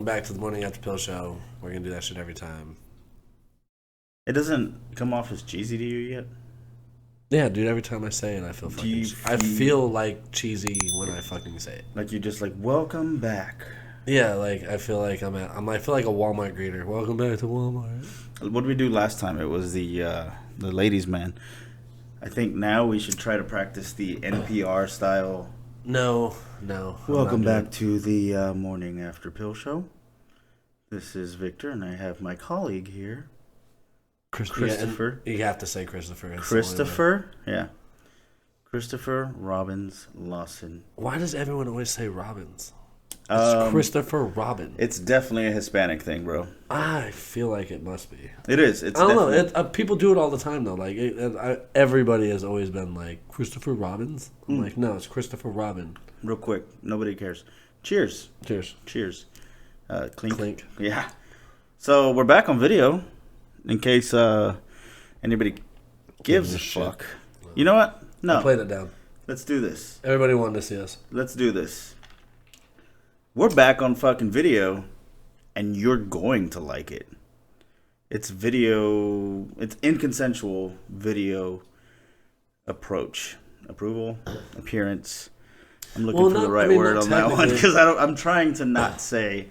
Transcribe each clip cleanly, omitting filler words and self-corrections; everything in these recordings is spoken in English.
Back to the morning after pill show. We're gonna do that shit every time. It doesn't come off as cheesy to you yet? Yeah, dude. Every time I say it, I feel Do fucking. you I feel feel like cheesy when I fucking say it. like you're just like, welcome back? Yeah, like I feel like I feel like a Walmart greeter. Welcome back to Walmart. What did we do last time? It was the ladies' man. I think now we should try to practice the NPR style. No. Welcome back to the morning after pill show. This is Victor, and I have my colleague here, Christopher. Yeah, you have to say Christopher. It's Christopher, yeah. Christopher Robbins Lawson. Why does everyone always say Robbins? It's Christopher Robin. It's definitely a Hispanic thing, bro. I feel like it must be. It is. It's I don't know. People do it all the time, though. Like everybody has always been like Christopher Robbins. I'm like, no, it's Christopher Robin. Real quick, nobody cares. Cheers. Cheers. Cheers. Clink. Clink. Yeah. So we're back on video, in case anybody gives a fuck. You know what? No. I played it down. Let's do this. Everybody wanted to see us. Let's do this. We're back on fucking video, and you're going to like it. It's video. It's inconsensual video approach, approval, appearance. I'm looking for the right word on that one because I'm trying to not say,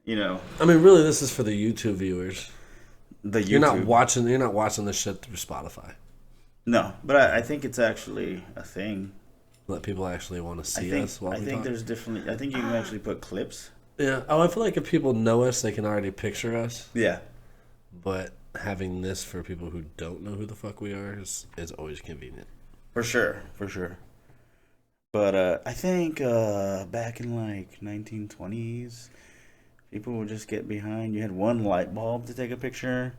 you know. I mean, really, this is for the YouTube viewers. The YouTube. You're not watching this shit through Spotify. No, but I think it's actually a thing. Let people actually want to see us. I think there's different. I think you can actually put clips. Yeah. Oh, I feel like if people know us, they can already picture us. Yeah. But having this for people who don't know who the fuck we are is always convenient. For sure. But I think back in like 1920s, people would just get behind. You had one light bulb to take a picture.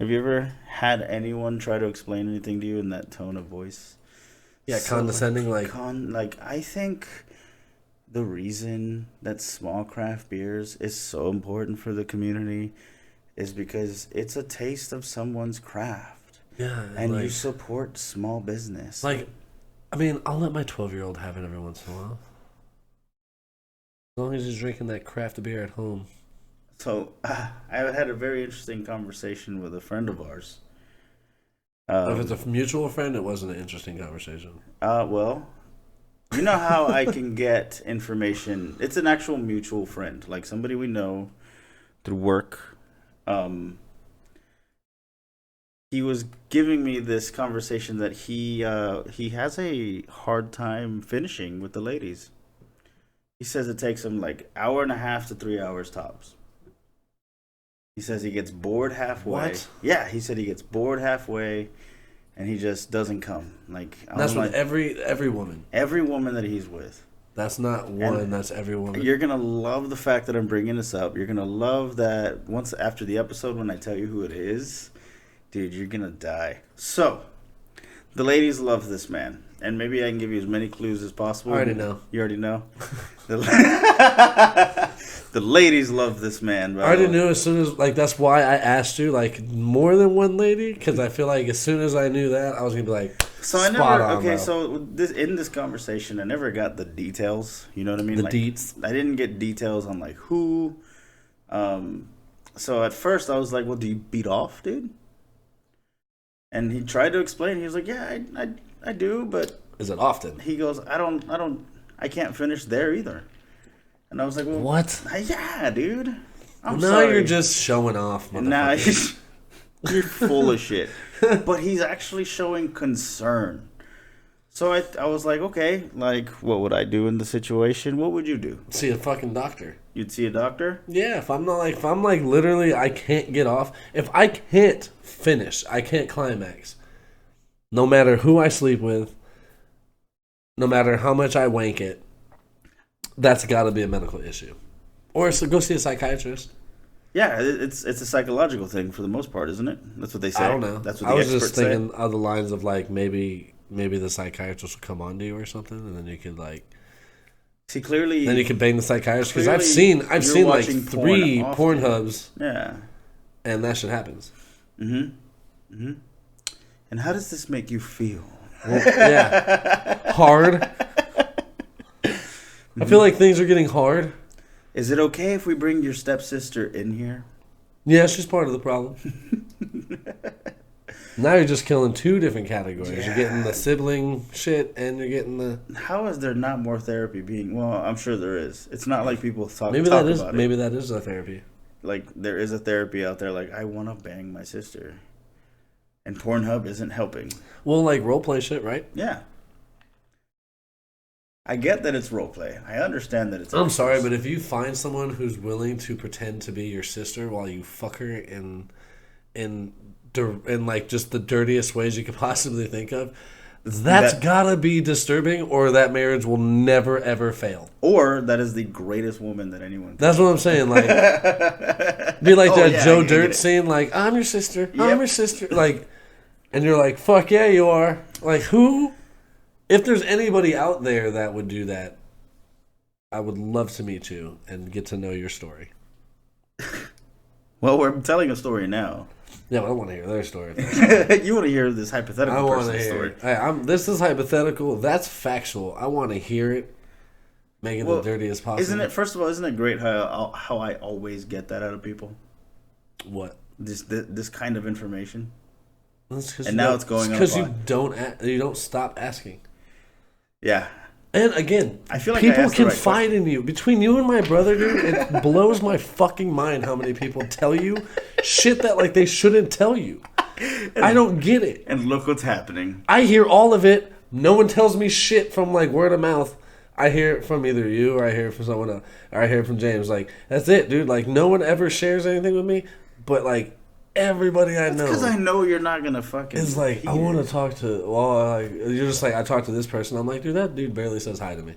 Have you ever had anyone try to explain anything to you in that tone of voice? Yeah, so condescending, I think the reason that small craft beers is so important for the community is because it's a taste of someone's craft. Yeah, and you support small business. Like, I mean, I'll let my 12-year-old have it every once in a while, as long as he's drinking that craft beer at home. So I had a very interesting conversation with a friend of ours. If it's a mutual friend, it wasn't an interesting conversation. Well, you know how I can get information. It's an actual mutual friend, like somebody we know through work. He was giving me this conversation that he has a hard time finishing with the ladies. He says it takes him like 1.5 to 3 hours tops. He says he gets bored halfway. What? Yeah, he said he gets bored halfway, and he just doesn't come. Like that's with every woman. Every woman that he's with. That's not one. That's every woman. You're gonna love the fact that I'm bringing this up. You're gonna love that once after the episode when I tell you who it is, dude. You're gonna die. So, the ladies love this man, and maybe I can give you as many clues as possible. I already know. You already know. The ladies love this man. I already knew as soon as, like, that's why I asked you, like, more than one lady, because I feel like as soon as I knew that, I was going to be like, so spot on, bro. So in this conversation, I never got the details, you know what I mean? The like, deets. I didn't get details on, like, who. So at first, I was like, well, do you beat off, dude? And he tried to explain. He was like, yeah, I do, but... Is it often? He goes, I can't finish there either. And I was like, well, what? Yeah, dude. I'm now sorry. You're just showing off, motherfucker. Nah, you're full of shit. But he's actually showing concern. So I was like, okay, like, what would I do in the situation? What would you do? See a fucking doctor. You'd see a doctor? Yeah, if I'm like literally, I can't get off. If I can't finish, I can't climax. No matter who I sleep with, no matter how much I wank it, that's got to be a medical issue. Or so go see a psychiatrist. Yeah, it's a psychological thing for the most part, isn't it? That's what they say. I don't know. That's what I the was experts just thinking say. of the lines of like maybe the psychiatrist will come on to you or something, and then you could like see clearly. Then you can bang the psychiatrist because I've seen like 3 Pornhubs. Yeah, and that shit happens. And how does this make you feel? Well, yeah, hard. I feel like things are getting hard. Is it okay if we bring your stepsister in here? Yeah, she's part of the problem. Now you're just killing two different categories. Yeah. You're getting the sibling shit, and you're getting the. How is there not more therapy being? Well, I'm sure there is. It's not like people talk Maybe about that is. it. Maybe that is a therapy. Like there is a therapy out there. Like I want to bang my sister, and Pornhub isn't helping. Well, like role play shit, right? Yeah. I get that it's role play. I understand that it's. I'm sorry, but if you find someone who's willing to pretend to be your sister while you fuck her in like just the dirtiest ways you could possibly think of, that's gotta be disturbing, or that marriage will never ever fail. Or that is the greatest woman that anyone. That's what I'm saying. Like, be like that Joe Dirt scene. Like, I'm your sister. I'm your sister. Like, and you're like, fuck yeah, you are. Like, who? If there's anybody out there that would do that, I would love to meet you and get to know your story. Well, we're telling a story now. Yeah, but I want to hear their story. You want to hear this hypothetical person's story. This is hypothetical. That's factual. I want to hear it. Make it the dirtiest possible. Isn't it? First of all, isn't it great how I always get that out of people? What? This kind of information. And now it's going on. Because you don't stop asking. Yeah. And again, I feel like people confide in you. Between you and my brother, dude, it blows my fucking mind how many people tell you shit that like they shouldn't tell you. I don't get it. And look what's happening. I hear all of it. No one tells me shit from like word of mouth. I hear it from either you or I hear it from someone else. Or I hear it from James. Like, that's it, dude. Like, no one ever shares anything with me. But like, everybody I know. Because I know you're not going to fucking. It's like, I want to talk to. Well, you're just like, I talked to this person. I'm like, dude, that dude barely says hi to me.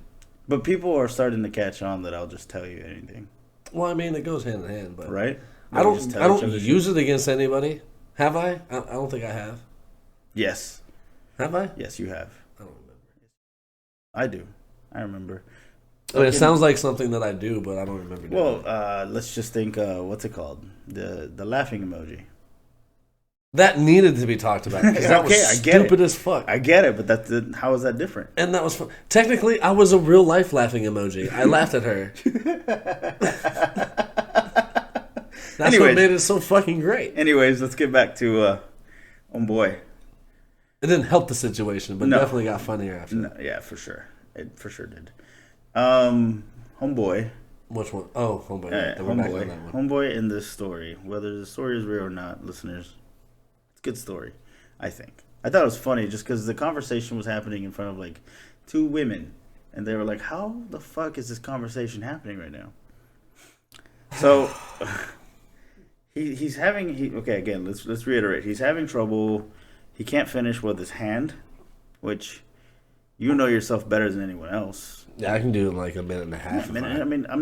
But people are starting to catch on that I'll just tell you anything. Well, I mean, it goes hand in hand, but right. I don't use it against anybody. Have I? I don't think I have. Yes. Have I? Yes, you have. I don't remember. I do. I remember. I mean, it sounds like something that I do, but I don't remember. Well, let's just think. What's it called? The laughing emoji. That needed to be talked about because that was stupid as fuck. I get it, but how is that different? And that was fun. Technically, I was a real life laughing emoji. I laughed at her. That's what made it so fucking great. Anyways, let's get back to Homeboy. It didn't help the situation, but definitely got funnier after. No, yeah, for sure. It for sure did. Homeboy. Which one? Oh, Homeboy. Yeah, Homeboy in this story. Whether the story is real or not, listeners, it's a good story, I think. I thought it was funny just because the conversation was happening in front of like two women. And they were like, how the fuck is this conversation happening right now? So... He's having okay again. Let's reiterate. He's having trouble. He can't finish with his hand, which you know yourself better than anyone else. Yeah, I can do it in like a minute and a half. I mean, I'm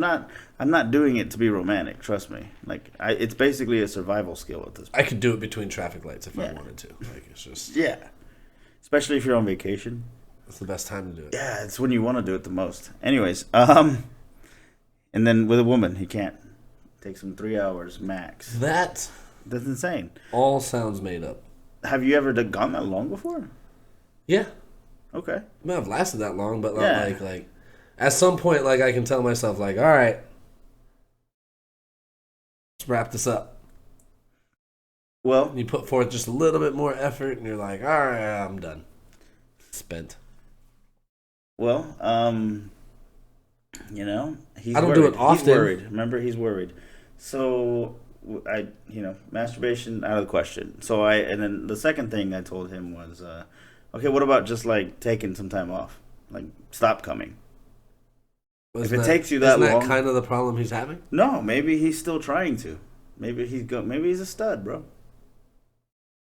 not doing it to be romantic. Trust me. Like, it's basically a survival skill at this point. I could do it between traffic lights if I wanted to. Like, it's just especially if you're on vacation. That's the best time to do it. Yeah, it's when you want to do it the most. Anyways, and then with a woman, he can't. Takes him 3 hours max. That's insane. All sounds made up. Have you ever gone that long before? Yeah. Okay. I may have lasted that long, but not like at some point, like I can tell myself, like, all right, let's wrap this up. Well, you put forth just a little bit more effort, and you're like, all right, I'm done. Spent. Well, you know, he's I don't worried. do it often. He's worried. Remember, he's worried. So masturbation out of the question. So and then the second thing I told him was, okay, what about just like taking some time off, like stop coming. If it takes you that long, isn't that kind of the problem he's having? No, maybe he's still trying to. Maybe he's a stud, bro.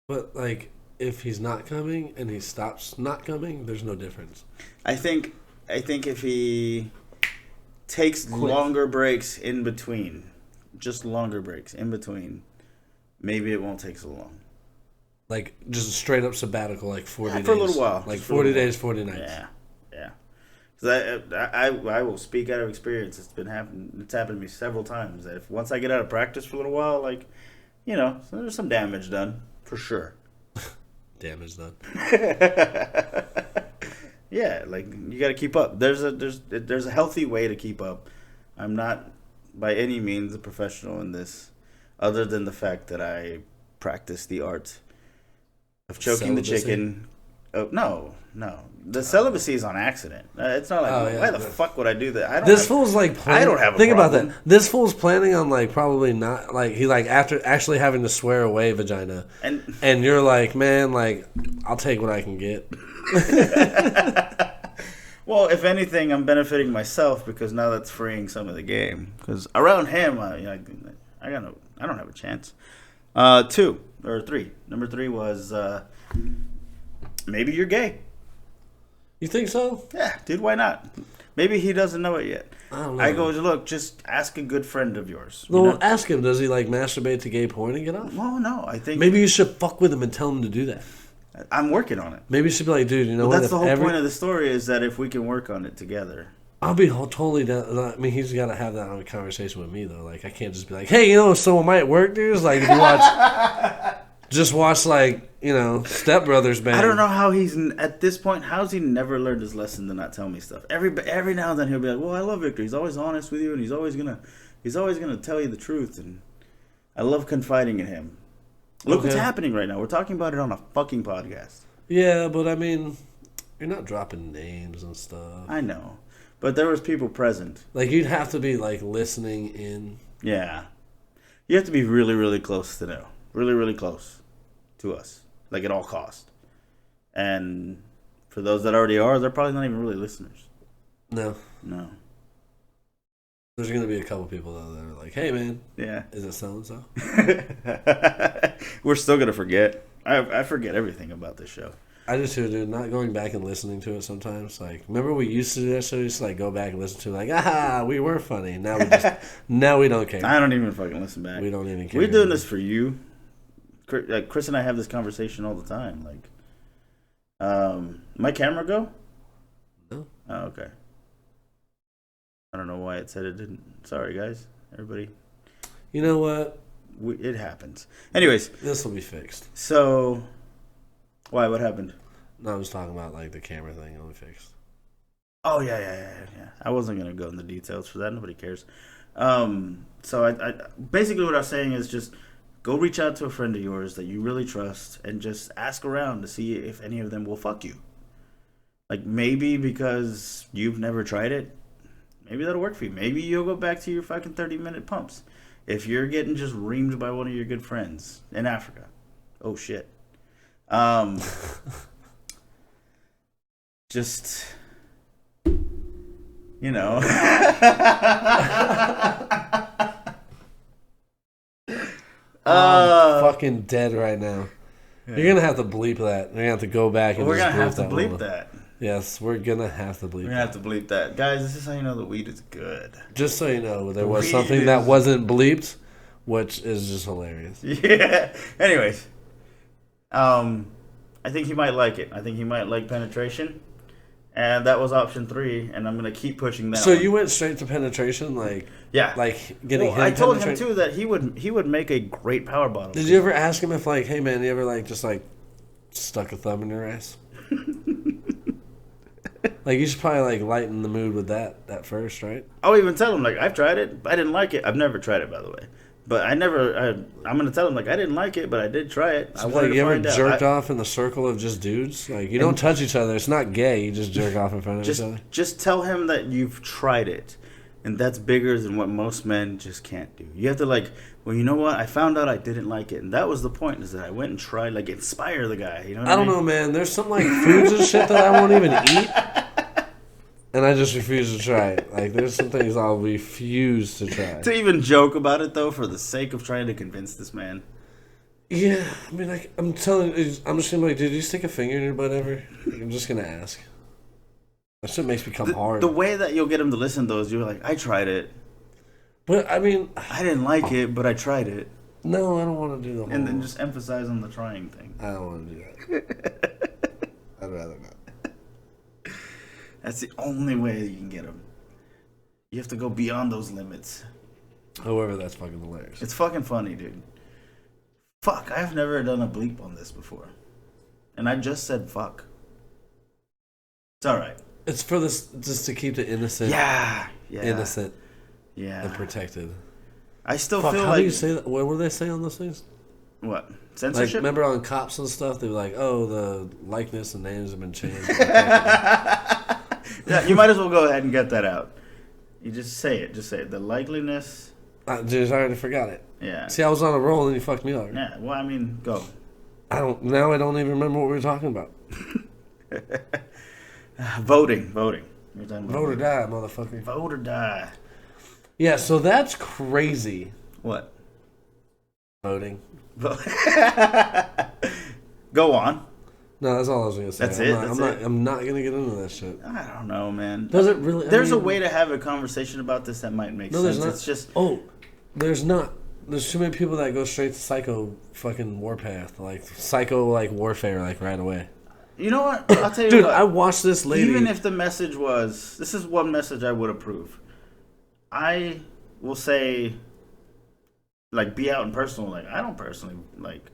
But like, if he's not coming and he stops not coming, there's no difference. I think if he takes longer breaks in between, just longer breaks in between, maybe it won't take so long. Like just a straight up sabbatical, like 40 days. For a little while. Like 40 days, 40 nights. Yeah. Because I will speak out of experience. It's happened to me several times. That if once I get out of practice for a little while, like, so there's some damage done for sure. Damage done. Yeah, like you got to keep up. There's a healthy way to keep up. I'm not by any means a professional in this, other than the fact that I practice the art of choking the chicken. Oh, no. The celibacy is on accident. It's not like, why the fuck would I do that? This fool's like I don't have a think problem. about that. This fool's planning on like probably not like he like after actually having to swear away vagina, and you're like, man, like I'll take what I can get. Well, if anything, I'm benefiting myself because now that's freeing some of the game. Because around him, I don't have a chance. 2 or 3. Number 3 was maybe you're gay. You think so? Yeah, dude, why not? Maybe he doesn't know it yet. I don't know. I go, look, just ask a good friend of yours. Well, ask him, does he like masturbate to gay porn and get off? Well, no, I think... Maybe you should fuck with him and tell him to do that. I'm working on it. Maybe you should be like, dude, you know what? That's the whole point of the story is that if we can work on it together. I'll be totally down. I mean, he's got to have that conversation with me, though. Like, I can't just be like, hey, you know, so it might work, dude. It's like, if you watch, like, you know, Step Brothers band. I don't know how he's, at this point, how's he never learned his lesson to not tell me stuff? Every now and then he'll be like, well, I love Victor. He's always honest with you, and he's always gonna tell you the truth, and I love confiding in him. Look what's happening right now. We're talking about it on a fucking podcast. Yeah, but I mean, you're not dropping names and stuff. I know. But there was people present. Like, you'd have to be, like, listening in. Yeah. You have to be really, really close to know. Really, really close to us. Like, at all cost. And for those that already are, they're probably not even really listeners. No. There's going to be a couple people, though, that are like, hey, man. Yeah. Is it so-and-so? We're still going to forget. I forget everything about this show. I just do, dude. Not going back and listening to it sometimes. Like, remember we used to do that show? We used to, like, go back and listen to it. Like, we were funny. Now we don't care. I don't even fucking listen back. We don't even care. We're doing this for you. Chris and I have this conversation all the time. Like, my camera go? No. Oh, okay. I don't know why it said it didn't. Sorry, guys. Everybody. You know what? It happens. Anyways. This will be fixed. So, why? What happened? No, I was talking about, like, the camera thing. It'll be fixed. Oh, yeah. I wasn't going to go into the details for that. Nobody cares. So, I basically what I was saying is just go reach out to a friend of yours that you really trust and just ask around to see if any of them will fuck you. Like, maybe because you've never tried it, maybe that'll work for you. Maybe you'll go back to your fucking 30-minute pumps. If you're getting just reamed by one of your good friends in Africa. Oh, shit. Just, you know. I'm fucking dead right now. Yeah. You're gonna have to bleep that. You're gonna have to go back and we're just gonna have to bleep that. Yes, we're gonna have to bleep. We're gonna have to bleep that, guys. This is how you know the weed is good. Just so you know, there was something that wasn't bleeped, which is just hilarious. Yeah. Anyways, I think he might like it. I think he might like penetration, and that was option 3. And I'm gonna keep pushing that. So you went straight to penetration, like like getting. Well, I told him too that he would make a great power bottle. Did you ever ask him if like, hey man, you ever like just like stuck a thumb in your ass? Like, you should probably, like, lighten the mood with that first, right? I'll even tell him, like, I've tried it. I didn't like it. I've never tried it, by the way. But I'm going to tell him, like, I didn't like it, but I did try it. So, like, you ever jerked off in the circle of just dudes? Like, you don't touch each other. It's not gay. You just jerk off in front of each other. Just tell him that you've tried it. And that's bigger than what most men just can't do. You have to, like, well, you know what? I found out I didn't like it. And that was the point, is that I went and tried, like, inspire the guy. You know what I mean? I don't know, man. There's some, like, foods and shit that I won't even eat. And I just refuse to try it. Like, there's some things I'll refuse to try. To even joke about it, though, for the sake of trying to convince this man. Yeah, I mean, like, I'm just gonna be like, dude, did you stick a finger in your butt ever? Like, I'm just gonna ask. That shit makes me come hard. The way that you'll get him to listen, though, is you're like, I tried it. But, I mean... I didn't like it, but I tried it. No, I don't want to do the whole... And then just emphasize on the trying thing. I don't want to do that. I'd rather not. That's the only way you can get them. You have to go beyond those limits. However, that's fucking hilarious. It's fucking funny, dude. Fuck, I've never done a bleep on this before. And I just said fuck. It's alright. It's for this, just to keep the innocent. Yeah. Innocent. and protected. I still Fuck, feel how like do you say that? What do they say on those things? what Like, censorship? remember on cops and stuff, they were like, "Oh, the likeness and names have been changed." Yeah, you might as well go ahead and get that out. You just say it. Just say it. The likeliness. I already forgot it. Yeah. See, I was on a roll and you fucked me up. Yeah. Well, I mean, go. I don't even remember what we were talking about. Voting. You're talking about Vote or die, motherfucker. Vote or die. Yeah, so that's crazy. What? Voting. Go on. No, that's all I was gonna say. That's it. I'm not gonna get into that shit. I don't know, man. Does it really? There's a way to have a conversation about this that might make sense. There's not. It's just there's not. There's too many people that go straight to psycho fucking warpath, like psycho like warfare, like right away. You know what? I'll tell you Dude, what. I watched this lady. Even if the message was, this is one message I would approve. I will say, like, be out in personal. Like, I don't personally, like,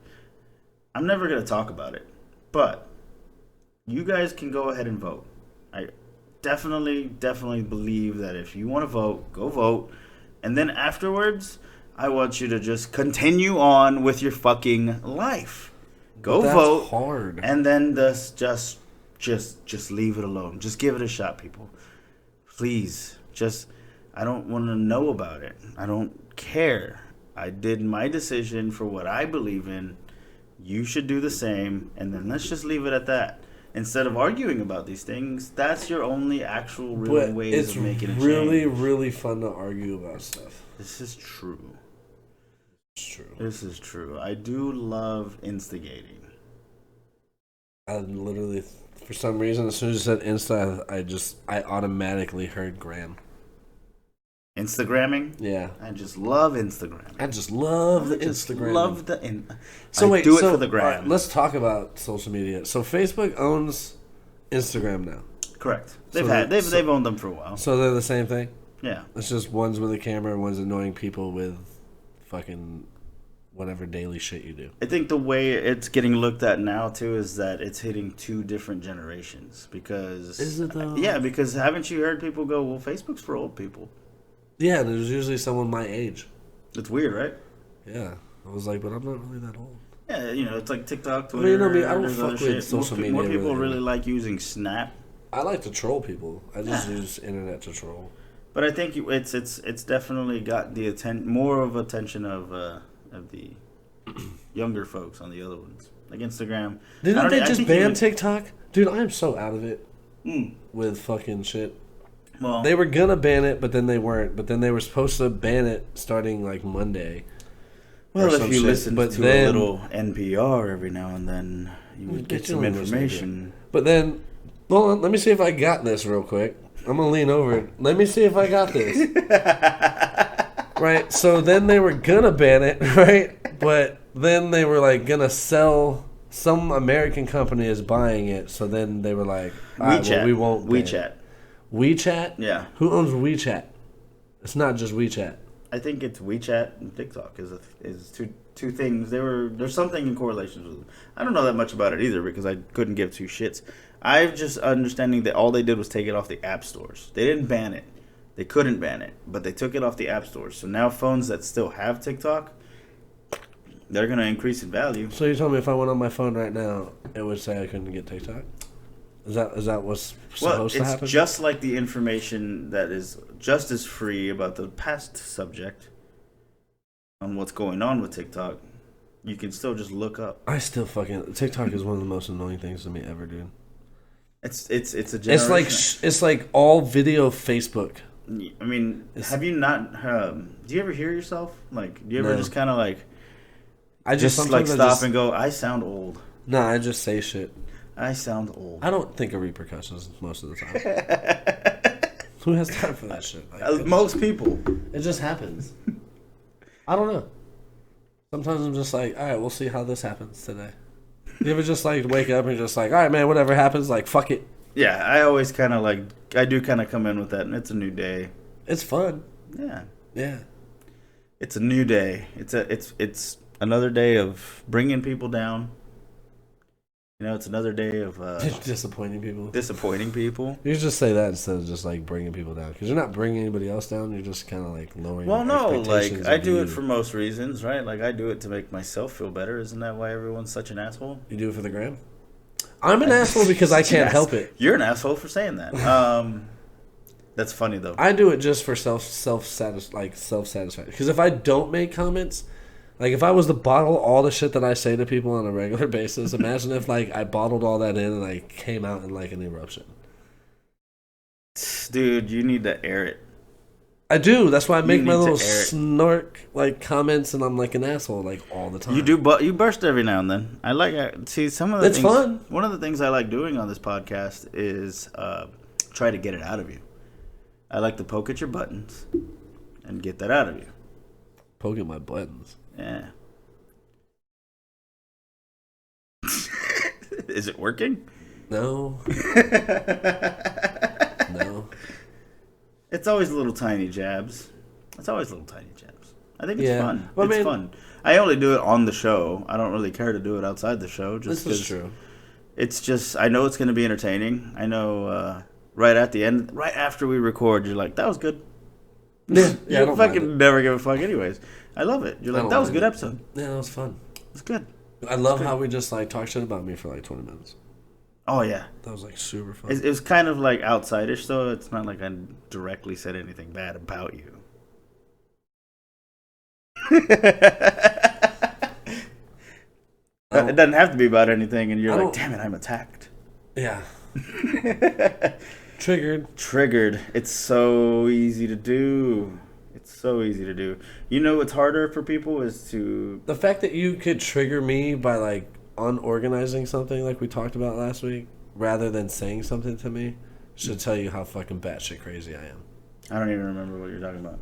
I'm never going to talk about it. But you guys can go ahead and vote. I definitely believe that if you want to vote, go vote. And then afterwards, I want you to just continue on with your fucking life. Go vote, hard. and then just leave it alone. Just give it a shot, people. Please, I don't want to know about it. I don't care. I did my decision for what I believe in. You should do the same, and then let's just leave it at that. Instead of arguing about these things, that's your only actual real ways of making a change. It's really fun to argue about stuff. This is true. It's true. This is true. I do love instigating. I literally, for some reason, as soon as you said Insta, I automatically heard Gram. Instagramming? Yeah. I just love Instagram. I just love the Instagram. Love the do it for the gram. Right, let's talk about social media. So Facebook owns Instagram now. Correct. They've owned them for a while. So they're the same thing? Yeah. It's just one's with a camera, one's annoying people with fucking whatever daily shit you do. I think the way it's getting looked at now too is that it's hitting two different generations. Because is it though? Yeah, because haven't you heard people go, well, Facebook's for old people? Yeah, there's usually someone my age. It's weird, right? Yeah. I was like, but I'm not really that old. Yeah, it's like TikTok, Twitter. I mean, you know me, I don't fuck with social media. More people really like using Snap. I like to troll people. I just use internet to troll. But I think it's definitely got the more of attention of the younger folks on the other ones, like Instagram. Didn't they just ban TikTok? Dude, I am so out of it with fucking shit. Well, they were gonna ban it, but then they weren't. But then they were supposed to ban it starting like Monday. Well, if you listen to a little NPR every now and then, you would get some information. But then, hold on, let me see if I got this real quick. I'm gonna lean over. Let me see if I got this. Right. So then they were gonna ban it, right? But then they were like gonna sell. Some American company is buying it. So then they were like, WeChat. Well, we won't. WeChat. WeChat? Yeah. Who owns WeChat? It's not just WeChat. I think it's WeChat and TikTok is two things. There's something in correlations with them. I don't know that much about it either because I couldn't give two shits. I've just understanding that all they did was take it off the app stores. They didn't ban it. They couldn't ban it, but they took it off the app stores. So now phones that still have TikTok, they're going to increase in value. So you told me if I went on my phone right now, it would say I couldn't get TikTok? Is that what's supposed to happen? It's just like the information that is just as free about the past subject on what's going on with TikTok. You can still just look up. I still fucking TikTok is one of the most annoying things to me ever, dude. It's a generation. It's like all video Facebook. I mean, have you not? Do you ever hear yourself? Like, do you ever just kind of like? I just like stop and go. I sound old. No, I just say shit. I sound old. I don't think of repercussions most of the time. Who has time for that shit? Like, most people. It just happens. I don't know. Sometimes I'm just like, all right, we'll see how this happens today. You ever just like wake up and just like, all right, man, whatever happens, like, fuck it. Yeah, I always kind of like, I do kind of come in with that, and it's a new day. It's fun. Yeah. Yeah. It's a new day. It's another day of bringing people down. You know, it's another day of disappointing people. disappointing people. You should just say that instead of just like bringing people down, because you're not bringing anybody else down. You're just kind of like lowering. Well, no, expectations like I of do you. it for most reasons, right? Like I do it to make myself feel better. Isn't that why everyone's such an asshole? You do it for the gram. I'm an asshole because I can't help it. You're an asshole for saying that. That's funny though. I do it just for self satisfaction. Because if I don't make comments, like if I was to bottle all the shit that I say to people on a regular basis, imagine if like I bottled all that in and I came out in like an eruption. Dude, you need to air it. I do. That's why I make my little air it. snark like comments, and I'm like an asshole like all the time. You do, but you burst every now and then. I like see some of the It's things. fun. One of the things I like doing on this podcast is try to get it out of you. I like to poke at your buttons and get that out of you. Poke at my buttons. Yeah. Is it working? No. No. It's always little tiny jabs. It's always little tiny jabs. I think it's fun. Well, it's fun. I only do it on the show. I don't really care to do it outside the show. Just this is true. It's just, I know it's going to be entertaining. I know right at the end, right after we record, you're like, that was good. Yeah, You fucking never give a fuck anyways. I love it. You're like, that was a good episode. Yeah, that was fun. It's good. I love how we just like talk shit about me for like 20 minutes. Oh, yeah. That was like super fun. It was kind of like outside-ish, though. It's not like I directly said anything bad about you. It doesn't have to be about anything, and you're like, damn it, I'm attacked. Yeah. Triggered. It's so easy to do. It's so easy to do. You know what's harder for people is to... The fact that you could trigger me by like unorganizing something like we talked about last week, rather than saying something to me, should tell you how fucking batshit crazy I am. I don't even remember what you're talking about.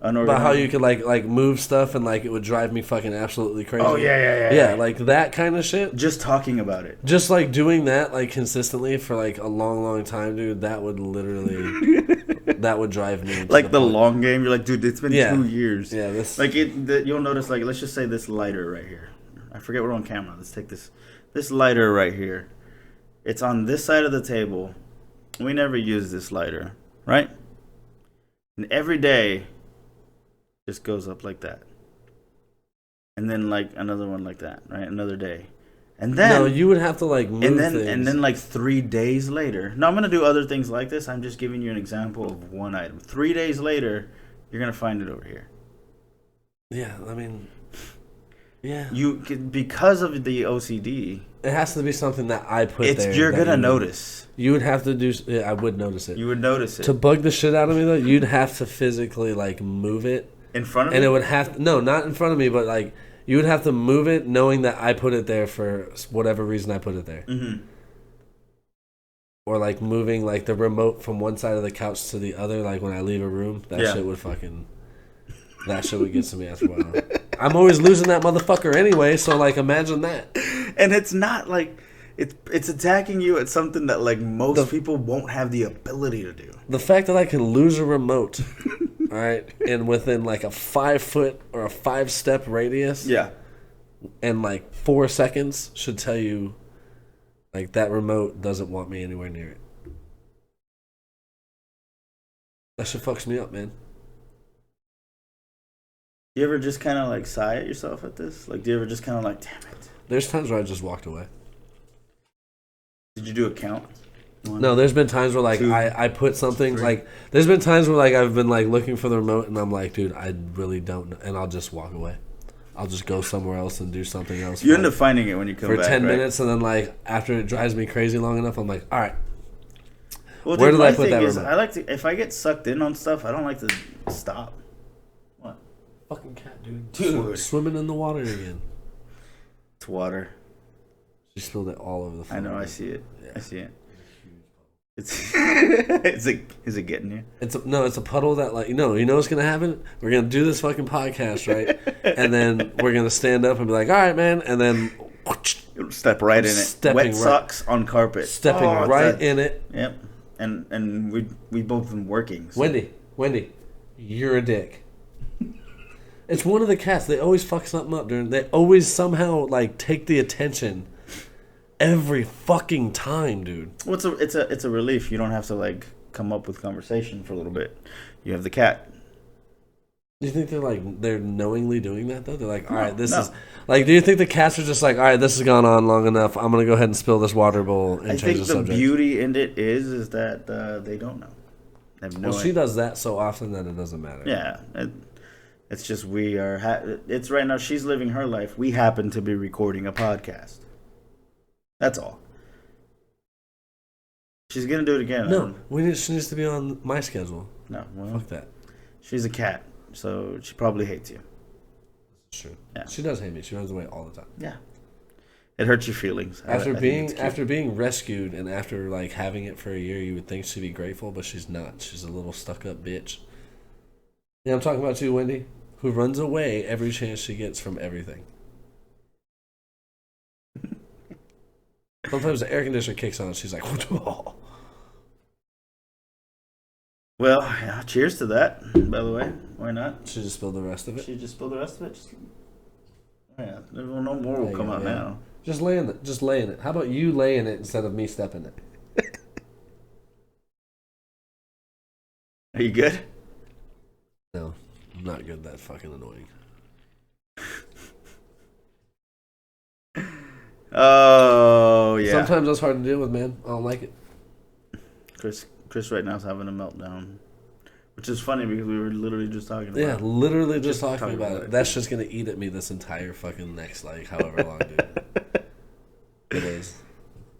About how you could like move stuff and like it would drive me fucking absolutely crazy. Oh yeah. Yeah, like that kind of shit. Just talking about it. Just like doing that like consistently for like a long time, dude. That would literally that would drive me. Like the long game. You're like, dude, it's been 2 years. Yeah, this like you'll notice like let's just say this lighter right here. I forget we're on camera. Let's take this lighter right here. It's on this side of the table. We never use this lighter, right? And every day just goes up like that. And then like another one like that, right? Another day. And then no, you would have to like move things. And then like 3 days later. No, I'm gonna do other things like this. I'm just giving you an example of one item. 3 days later, you're gonna find it over here. Yeah, I mean, yeah. Because of the OCD. It has to be something that I put there. You're gonna notice. You would have to do. Yeah, I would notice it. You would notice it. To bug the shit out of me though, you'd have to physically like move it in front of me. And it would have no, not in front of me, but like you would have to move it, knowing that I put it there for whatever reason I put it there. Mm-hmm. Or like moving like the remote from one side of the couch to the other, like when I leave a room. That shit would fucking. That shit would get to me after a while. I'm always losing that motherfucker anyway, so like imagine that. And it's not like it's attacking you at something that like most people won't have the ability to do. The fact that I can lose a remote, all right, and within like a 5 foot or a 5 step radius, and like 4 seconds should tell you, like that remote doesn't want me anywhere near it. That shit fucks me up, man. You ever just kind of like sigh at yourself at this? Like, do you ever just kind of like, damn it? There's times where I just walked away. Did you do a count? No, there's been times where like 2, I put something 3. like there's been times where like I've been like looking for the remote and I'm like, dude, I really don't know, and I'll just walk away. I'll just go somewhere else and do something else. You end up finding it when you come for back, 10 right? minutes, and then like after it drives me crazy long enough, I'm like, all right. Well, where dude, did I put that is, remote? I like to if I get sucked in on stuff, I don't like to stop. What? Fucking cat, dude. Swimming in the water again. It's water. She spilled it all over the floor. I know. I see it. Yeah. I see it. It's is it getting you? It's a puddle that like you know what's gonna happen. We're gonna do this fucking podcast, right? And then we're gonna stand up and be like, all right, man, and then step right in it. Wet socks on carpet. Stepping right in it. Yep. And we both been working. So. Wendy, you're a dick. It's one of the cats. They always fuck something up, dude. They always somehow like take the attention every fucking time, dude. Well, it's a relief. You don't have to like come up with conversation for a little bit. You have the cat. Do you think they're knowingly doing that though? They're like, all right, this no. is like. Do you think the cats are just like, all right, this has gone on long enough. I'm gonna go ahead and spill this water bowl and I change think the the subject. beauty in it is that they don't know. They have no Well, she idea. does that so often that it doesn't matter. Yeah, it's just we are. It's right now. She's living her life. We happen to be recording a podcast. That's all. She's gonna do it again. No, she needs to be on my schedule. No, well, Fuck that. she's a cat, so she probably hates you. It's true. Yeah. She does hate me. She runs away all the time. Yeah, it hurts your feelings. After I think it's cute. being rescued and after like having it for a year, you would think she'd be grateful, but she's not. She's a little stuck up bitch. Yeah, I'm talking about you, Wendy, who runs away every chance she gets from everything. Sometimes the air conditioner kicks on and she's like, oh. Well, yeah, cheers to that. By the way, why not? She just spilled the rest of it. She just spilled the rest of it. Yeah, no more will come out now. Just lay in it. Just lay in it. How about you lay in it instead of me stepping it? Are you good? No, I'm not good. That's fucking annoying. Oh yeah. Sometimes that's hard to deal with, man. I don't like it. Chris right now is having a meltdown, which is funny because we were literally just talking about Yeah, it. literally just talking about it. That's just gonna eat at me this entire fucking next like however long, dude. It is.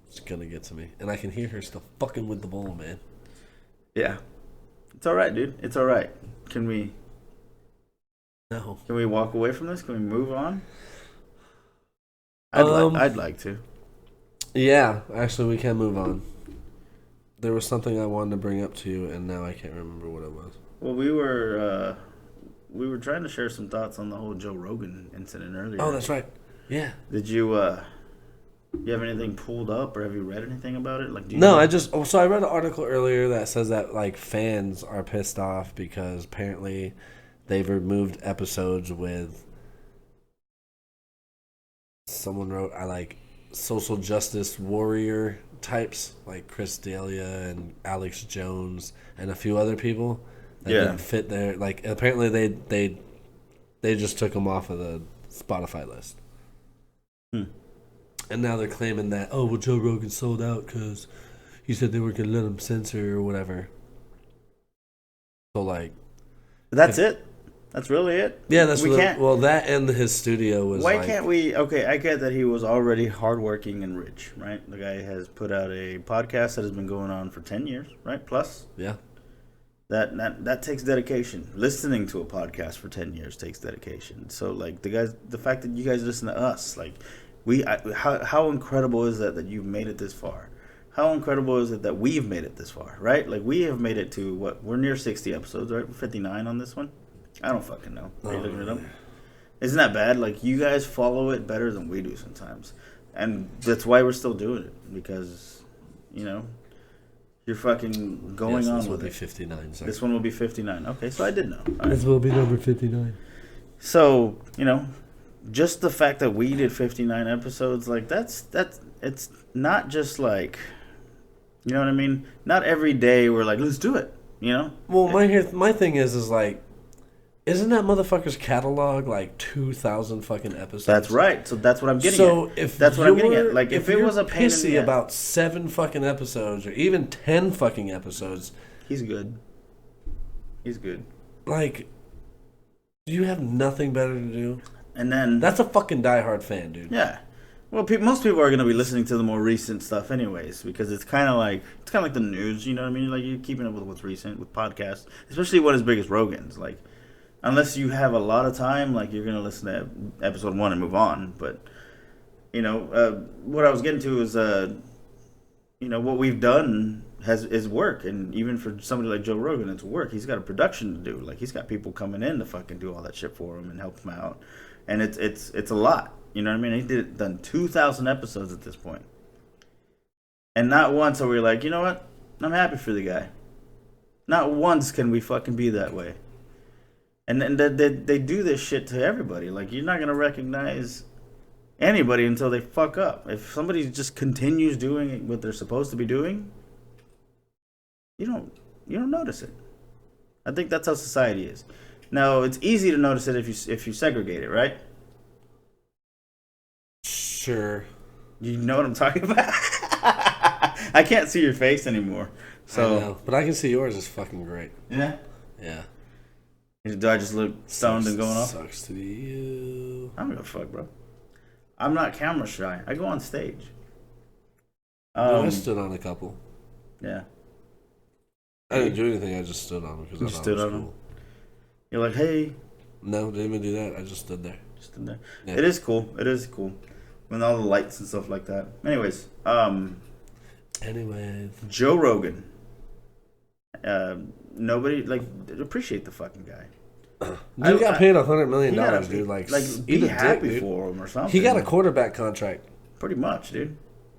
It's gonna get to me, and I can hear her still fucking with the bowl, man. Yeah, it's all right, dude. It's all right. Can we walk away from this? Can we move on? I'd like to. Yeah, actually, we can move on. There was something I wanted to bring up to you, and now I can't remember what it was. Well, we were trying to share some thoughts on the whole Joe Rogan incident earlier. Oh, that's right. Yeah. Did you have anything pulled up, or have you read anything about it? Like, so I read an article earlier that says that like fans are pissed off because apparently they've removed episodes with someone wrote I like social justice warrior types like Chris D'Elia and Alex Jones and a few other people that didn't fit there. Like apparently they just took them off of the Spotify list. And now they're claiming that, oh, well, Joe Rogan sold out because he said they were going to let him censor or whatever. So, like... That's it? That's really it? Yeah, well, that and his studio was Why can't we... Okay, I get that he was already hardworking and rich, right? The guy has put out a podcast that has been going on for 10 years, right? Plus? Yeah. That takes dedication. Listening to a podcast for 10 years takes dedication. So, like, the fact that you guys listen to us, like... How incredible is that you've made it this far? How incredible is it that we've made it this far, right? Like, we have made it to, what, we're near 60 episodes, right? We're 59 on this one? I don't fucking know. Are you looking it up? Isn't that bad? Like, you guys follow it better than we do sometimes. And that's why we're still doing it. Because, you know, you're fucking going on with it. This will be 59, sir. This one will be 59. Okay, so I did know. Right. This will be number 59. So, you know... Just the fact that we did 59 episodes, like, that's it's not just like, you know what I mean? Not every day we're like, let's do it, you know? Well, my thing is like, isn't that motherfucker's catalog like 2,000 fucking episodes? That's right. So that's what I'm getting at. That's what I'm getting at. Like, if it was a pain pissy about 7 fucking episodes or even 10 fucking episodes, he's good. He's good. Like, do you have nothing better to do? And then that's a fucking diehard fan, dude. Yeah. Well, most people are going to be listening to the more recent stuff anyways, because it's kind of like the news, you know what I mean? Like, you're keeping up with what's recent with podcasts, especially one as big as Rogan's. Like, unless you have a lot of time, like, you're going to listen to episode 1 and move on. But, you know, what I was getting to is, you know, what we've done is work. And even for somebody like Joe Rogan, it's work. He's got a production to do. Like, he's got people coming in to fucking do all that shit for him and help him out. And it's a lot. You know what I mean? He done 2,000 episodes at this point. And not once are we like, you know what? I'm happy for the guy. Not once can we fucking be that way. And they do this shit to everybody. Like, you're not going to recognize anybody until they fuck up. If somebody just continues doing what they're supposed to be doing, you don't notice it. I think that's how society is. Now, it's easy to notice it if you segregate it, right? Sure. You know what I'm talking about? I can't see your face anymore. So, I know, but I can see yours is fucking great. Yeah? Yeah. Do I just look stoned and going off? Sucks to be you. I don't give a fuck, bro. I'm not camera shy. I go on stage. I stood on a couple. Yeah. I didn't do anything. I just stood on them because I thought it was cool. You're like, hey. No, didn't even do that. I just stood there. Yeah. It is cool. It is cool. With all the lights and stuff like that. Anyways. Joe Rogan. Nobody, appreciate the fucking guy. Dude got paid $100 million, dude. Like be happy for him or something. He got a quarterback contract. Pretty much, dude.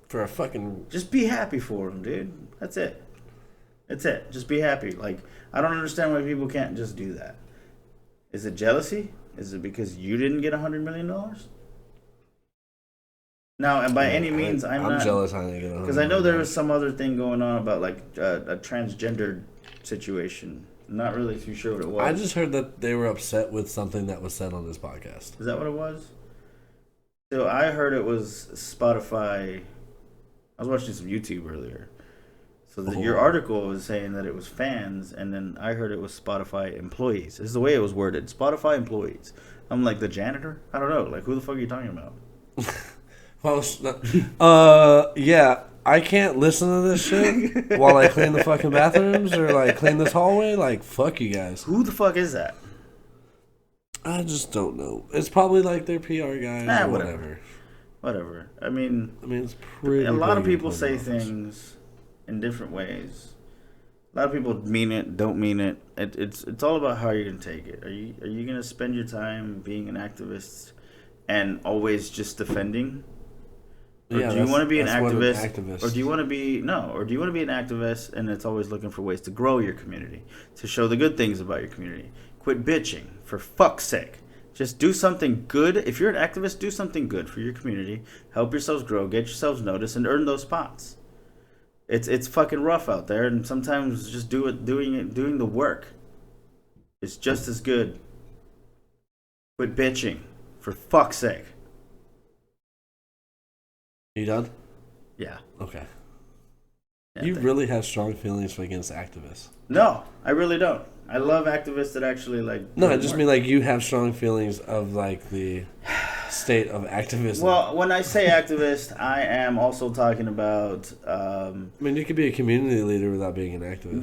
For a fucking... Just be happy for him, dude. That's it. Just be happy. Like, I don't understand why people can't just do that. Is it jealousy? Is it because you didn't get $100 million? Now, and by any means, I'm not jealous I didn't get $100 million. Because I know there was some other thing going on about, a transgender situation. Not really too sure what it was. I just heard that they were upset with something that was said on this podcast. Is that what it was? So I heard it was Spotify. I was watching some YouTube earlier. So your article was saying that it was fans, and then I heard it was Spotify employees. This is the way it was worded. Spotify employees. I'm like, the janitor? I don't know. Like, who the fuck are you talking about? Well, yeah. I can't listen to this shit while I clean the fucking bathrooms or clean this hallway. Like, fuck you guys. Who the fuck is that? I just don't know. It's probably their PR guy or Whatever. I mean, it's pretty. A lot of people say things in different ways. A lot of people mean it, don't mean it. It's all about how you're gonna take it. Are you gonna spend your time being an activist and always just defending? Or do you want to be an activist? Or do you want to be an activist and it's always looking for ways to grow your community, to show the good things about your community? Quit bitching, for fuck's sake. Just do something good. If you're an activist, do something good for your community. Help yourselves grow, get yourselves noticed, and earn those spots. It's fucking rough out there, and sometimes just doing the work is just as good. Quit bitching, for fuck's sake. You done? Yeah. Okay. Yeah, you really have strong feelings against activists? No, I really don't. I love activists that actually No, I just mean you have strong feelings of the state of activism. Well, when I say activist, I am also talking about. I mean, you could be a community leader without being an activist.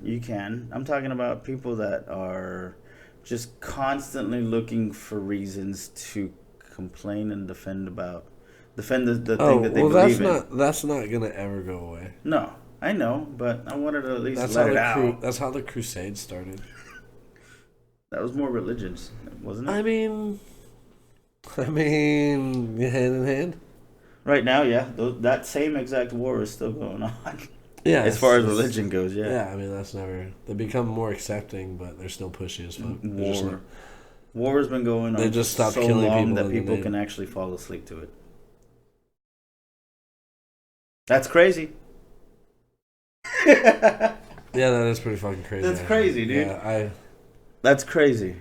You can. I'm talking about people that are just constantly looking for reasons to complain and defend the thing that they believe in. That's not gonna ever go away. No, I know, but I wanted to at least let it out. That's how the Crusades started. That was more religions, wasn't it? I mean, hand in hand. Right now, yeah, that same exact war is still going on. Yeah, as far as religion goes, yeah. Yeah, I mean that's never. They become more accepting, but they're still pushy as fuck. War has been going on. They just stopped so killing long people that people can actually fall asleep to it. That's crazy. Yeah, that is pretty fucking crazy. That's crazy, dude. Yeah, That's crazy.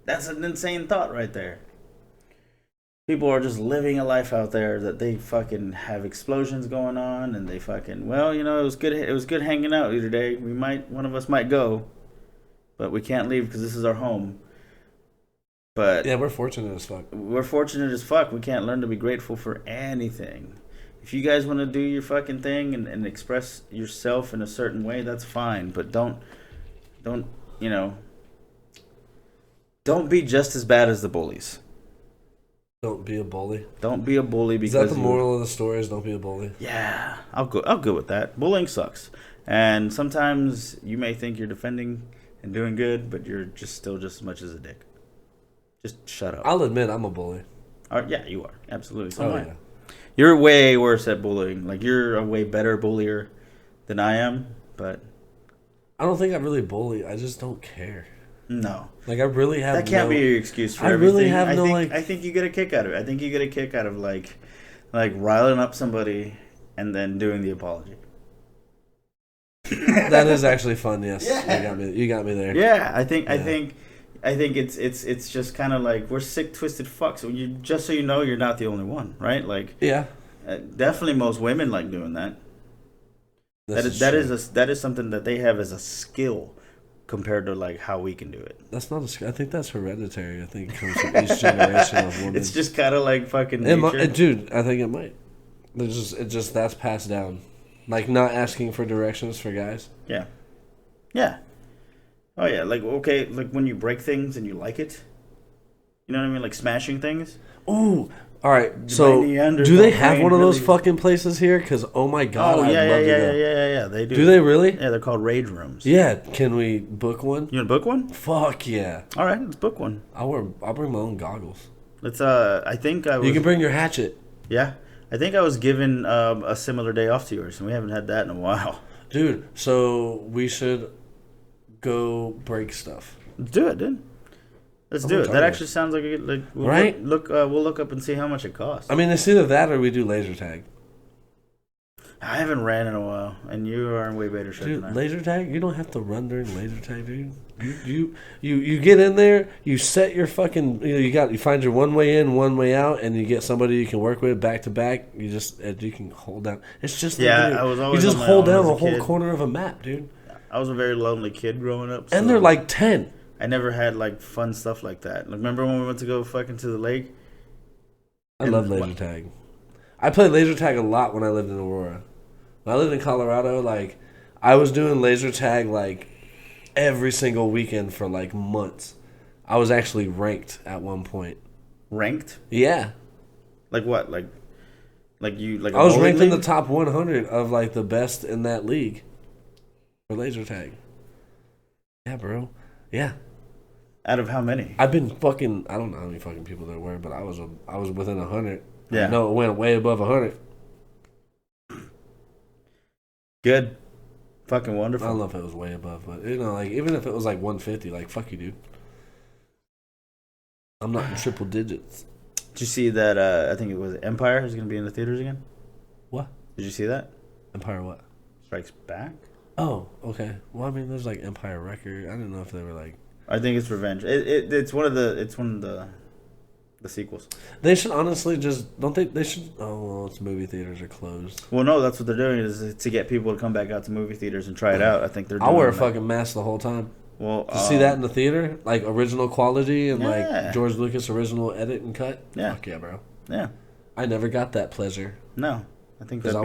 That's an insane thought right there. People are just living a life out there that they fucking have explosions going on, and they fucking it was good. It was good hanging out here today. One of us might go, but we can't leave because this is our home. But yeah, we're fortunate as fuck. We can't learn to be grateful for anything. If you guys want to do your fucking thing and express yourself in a certain way, that's fine. But don't be just as bad as the bullies. Don't be a bully. Don't be a bully because... Is that the moral of the story is don't be a bully? Yeah, I'll go with that. Bullying sucks. And sometimes you may think you're defending and doing good, but you're still just as much as a dick. Just shut up. I'll admit I'm a bully. Yeah, you are. Absolutely. So yeah. You're way worse at bullying. You're a way better bullier than I am, but... I don't think I really bully. I just don't care. No. Like I really have. That can't be your excuse for I everything. really have no I think you get a kick out of it. I think you get a kick out of like riling up somebody and then doing the apology. That is actually fun. Yes, Yeah. you got me there. Yeah, I think it's just kind of like we're sick, twisted fucks. So you just so you know, you're not the only one, right? Like, Yeah, definitely most women like doing that. That is something that they have as a skill compared to like how we can do it. That's not a skill. I think that's hereditary. I think it comes from each generation of women. It's just kind of like fucking nature. Dude, I think it might. It just that's passed down. Like not asking for directions for guys. Yeah. Yeah. Oh yeah, like okay, like when you break things and you like it. You know what I mean? Like smashing things. Ooh. All right. So do they have one of those fucking places here? Because oh my god, I'd love to go. Yeah. They do. Do they really? Yeah, they're called rage rooms. Yeah. Can we book one? You want to book one? Fuck yeah. All right, let's book one. I'll bring my own goggles. Let's. I think I was. You can bring your hatchet. Yeah, I think I was given a similar day off to yours, and we haven't had that in a while. Dude, so we should go break stuff. Let's do it, dude. Let's do it. That actually sounds like a good, we'll right. We'll look up and see how much it costs. I mean, it's either that or we do laser tag. I haven't ran in a while, and you are in way better shape Dude, than I. laser tag? You don't have to run during laser tag, dude. You get in there, you set your fucking you find your one way in, one way out, and you get somebody you can work with back to back. You can hold down. It's just I was always you just on my hold own down as a whole kid. corner of a map, dude. I was a very lonely kid growing up, And they're like 10. I never had like fun stuff like that. Like, remember when we went to go fucking to the lake? I love laser tag. I played laser tag a lot when I lived in Aurora. When I lived in Colorado, like I was doing laser tag like every single weekend for like months. I was actually ranked at one point. Ranked? Yeah. Like what? Like you like? I was ranked in the top 100 of like the best in that league for laser tag. Yeah, bro. Yeah. Out of how many? I've been fucking. I don't know how many fucking people there were, but I was within 100. Yeah. No, it went way above 100. Good. Fucking wonderful. I don't know if it was way above, but like even if it was like 150, like fuck you, dude. I'm not in triple digits. Did you see that? I think it was Empire is going to be in the theaters again. What? Did you see that? Empire what? Strikes Back. Oh, okay. Well, I mean, there's like Empire Record. I didn't know if they were like. I think it's Revenge. It's one of the sequels. They should honestly just don't they? They should. Oh well, it's movie theaters are closed. Well, no, that's what they're doing is to get people to come back out to movie theaters and try it out. I think they're. I'll wear a fucking mask the whole time. Well, to see that in the theater, like original quality and Yeah. like George Lucas original edit and cut. Yeah. Fuck yeah, bro. Yeah. I never got that pleasure No, I think because I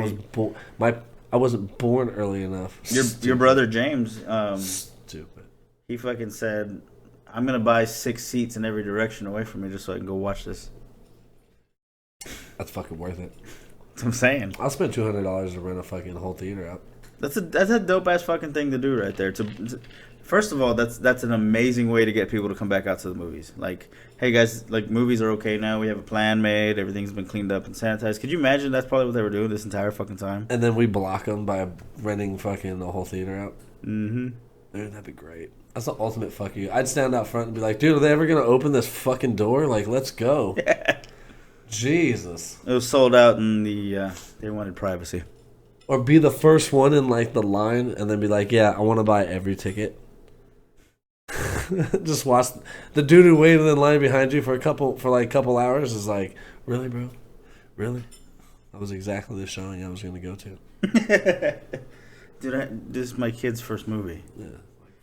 wasn't born early enough. Your brother James. Stupid. He fucking said, "I'm gonna buy 6 seats in every direction away from me just so I can go watch this." That's fucking worth it. That's what I'm saying. I'll spend $200 to rent a fucking whole theater out. That's a dope ass fucking thing to do right there. First of all, that's an amazing way to get people to come back out to the movies. Like, hey guys, like movies are okay now. We have a plan made. Everything's been cleaned up and sanitized. Could you imagine that's probably what they were doing this entire fucking time? And then we block them by renting fucking the whole theater out. Mm-hmm. Dude, that'd be great. That's the ultimate fuck you. I'd stand out front and be like, dude, are they ever gonna open this fucking door? Like, let's go. Jesus. It was sold out and they wanted privacy. Or be the first one in like the line and then be like, yeah, I want to buy every ticket. Just watch the dude who waited in line behind you for a couple hours is like, really, bro? Really? That was exactly the showing I was going to go to. Dude, this is my kid's first movie. Yeah.